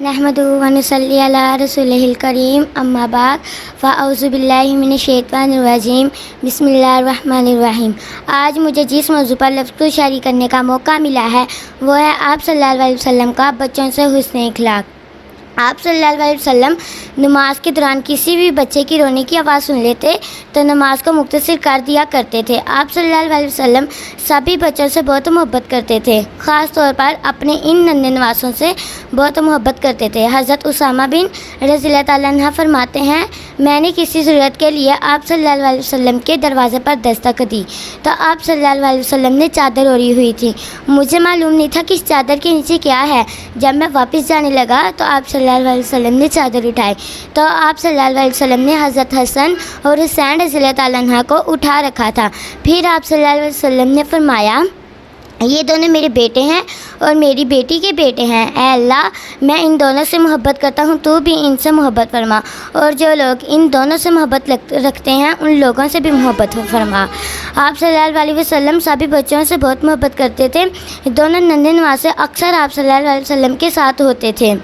نحمدہ ونصلی علی رسولہ الکریم اما بعد فاعوذ باللہ من الشیطان الرجیم بسم اللہ الرحمن الرحیم۔ آج مجھے جس موضوع پر لفظ کو شیئر کرنے کا موقع ملا ہے وہ ہے آپ صلی اللہ علیہ وسلم کا بچوں سے حسن اخلاق۔ آپ صلی اللہ علیہ وسلم نماز کے دوران کسی بھی بچے کی رونے کی آواز سن لیتے تو نماز کو مختصر کر دیا کرتے تھے۔ آپ صلی اللہ علیہ وسلم سبھی بچوں سے بہت محبت کرتے تھے، خاص طور پر اپنے ان ننھے نواسوں سے بہت محبت کرتے تھے۔ حضرت اسامہ بن رضی اللہ تعالیٰ عنہ فرماتے ہیں، میں نے کسی ضرورت کے لیے آپ صلی اللہ علیہ وسلم کے دروازے پر دستک دی تو آپ صلی اللہ علیہ وسلم نے چادر اوڑھی ہوئی تھی۔ مجھے معلوم نہیں تھا کہ اس چادر کے نیچے کیا ہے۔ جب میں واپس جانے لگا تو آپ صلی اللہ علیہ وسلم نے چادر اٹھائی تو آپ صلی اللہ علیہ وسلم نے حضرت حسن اور حسین رضی اللہ تعالیٰ عنہ کو اٹھا رکھا تھا۔ پھر آپ صلی اللہ علیہ وسلم نے فرمایا، یہ دونوں میرے بیٹے ہیں اور میری بیٹی کے بیٹے ہیں۔ اے اللہ، میں ان دونوں سے محبت کرتا ہوں، تو بھی ان سے محبت فرما، اور جو لوگ ان دونوں سے محبت رکھتے ہیں ان لوگوں سے بھی محبت فرما۔ آپ صلی اللہ علیہ وسلم سبھی بچوں سے بہت محبت کرتے تھے۔ دونوں ننھے نواسے اکثر آپ صلی اللہ علیہ وسلم کے ساتھ ہوتے تھے۔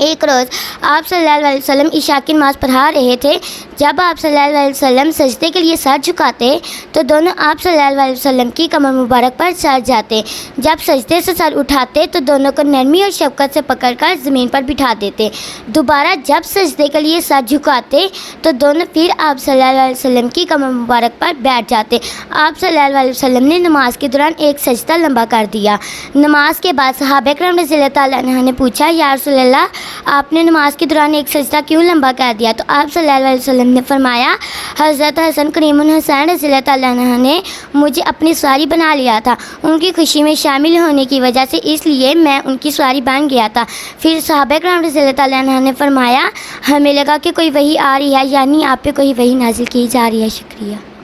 ایک روز آپ صلی اللہ علیہ وسلم عشاء کی نماز پڑھا رہے تھے۔ جب آپ صلی اللہ علیہ وسلم سجدے کے لیے سر جھکاتے تو دونوں آپ صلی اللہ علیہ وسلم کی کمر مبارک پر چڑھ جاتے۔ جب سجدے سے سر اٹھاتے تو دونوں کو نرمی اور شفقت سے پکڑ کر زمین پر بٹھا دیتے۔ دوبارہ جب سجدے کے لیے سر جھکاتے تو دونوں پھر آپ صلی اللہ علیہ وسلم کی کمر مبارک پر بیٹھ جاتے۔ آپ صلی اللہ علیہ وسلم نے نماز کے دوران ایک سجدہ لمبا کر دیا۔ نماز کے بعد صحابہ کرام رضی اللہ تعالیٰ عنہ نے پوچھا، یا رسول اللہ، آپ نے نماز کے دوران ایک سجدہ کیوں لمبا کر دیا؟ تو آپ صلی اللہ علیہ وسلم نے فرمایا، حضرت حسن کریم الحسین رضی اللہ تعالیٰ عنہ نے مجھے اپنی سواری بنا لیا تھا۔ ان کی خوشی میں شامل ہونے کی وجہ سے اس لیے میں ان کی سواری بن گیا تھا۔ پھر صحابہ کرام رضی اللہ تعالیٰ عنہ نے فرمایا، ہمیں لگا کہ کوئی وحی آ رہی ہے، یعنی آپ پہ کوئی وحی نازل کی جا رہی ہے۔ شکریہ۔